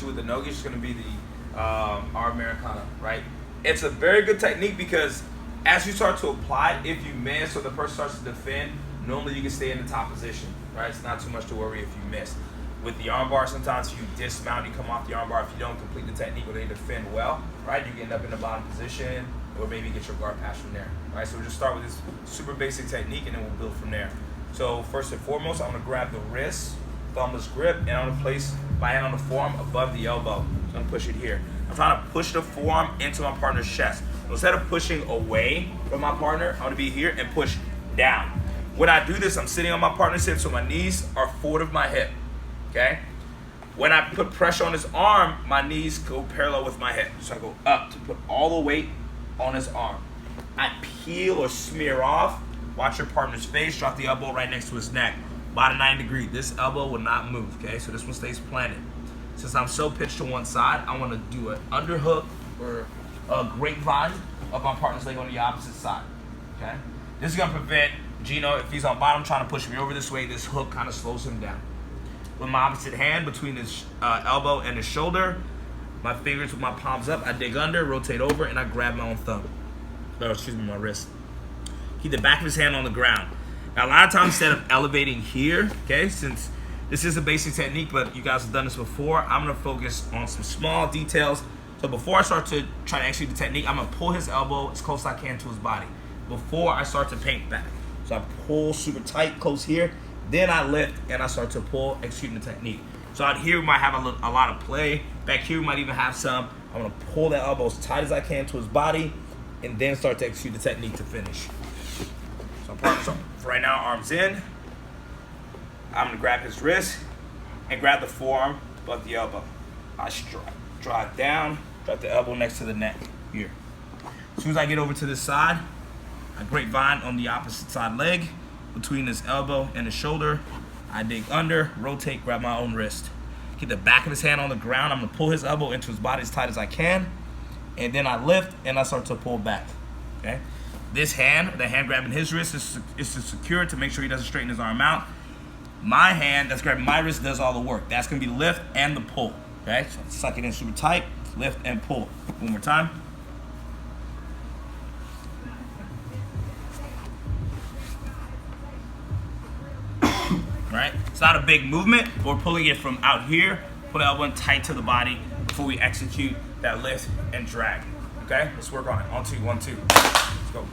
you with the nogi is going to be the our Americana, right? It's a very good technique because as you start to apply it, if you miss or the person starts to defend, normally you can stay in the top position, right? It's not too much to worry if you miss. With the armbar, sometimes if you dismount, you come off the armbar, if you don't complete the technique or they defend well, right, you can end up in the bottom position or maybe get your guard pass from there, right? So we'll just start with this super basic technique and then we'll build from there. So first and foremost, I'm gonna grab the wrist, thumbless grip, and I'm gonna place my hand on the forearm above the elbow. So I'm gonna push it here. I'm trying to push the forearm into my partner's chest. So instead of pushing away from my partner, I'm gonna be here and push down. When I do this, I'm sitting on my partner's hip, so my knees are forward of my hip. Okay? When I put pressure on his arm, my knees go parallel with my hip. So I go up to put all the weight on his arm. I peel or smear off. Watch your partner's face. Drop the elbow right next to his neck. About a 90 degree. This elbow will not move. Okay? So this one stays planted. Since I'm so pitched to one side, I want to do an underhook or a grapevine of my partner's leg on the opposite side. Okay? This is going to prevent Gino, if he's on bottom trying to push me over this way, this hook kind of slows him down. With my opposite hand between his elbow and his shoulder, my fingers with my palms up, I dig under, rotate over, and I grab my own thumb. Oh, excuse me, my wrist. Keep the back of his hand on the ground. Now, a lot of times, instead of elevating here, okay, since this is a basic technique, but you guys have done this before, I'm going to focus on some small details. So before I start to try to execute the technique, I'm going to pull his elbow as close as I can to his body before I start to paint back. So I pull super tight, close here. Then I lift and I start to pull, executing the technique. So out here we might have a lot of play. Back here we might even have some. I'm gonna pull that elbow as tight as I can to his body and then start to execute the technique to finish. So for right now, arms in. I'm gonna grab his wrist and grab the forearm above the elbow. I draw it down, drop the elbow next to the neck here. As soon as I get over to this side, I grapevine on the opposite side leg. Between his elbow and his shoulder, I dig under, rotate, grab my own wrist. Get the back of his hand on the ground. I'm gonna pull his elbow into his body as tight as I can, and then I lift and I start to pull back. Okay. This hand, the hand grabbing his wrist, is to secure it to make sure he doesn't straighten his arm out. My hand that's grabbing my wrist does all the work. That's gonna be the lift and the pull. Okay. So suck it in super tight, lift and pull. One more time. Right? It's not a big movement. We're pulling it from out here. Put the elbow tight to the body before we execute that lift and drag. Okay? Let's work on it. On two, 1, 2. Let's go.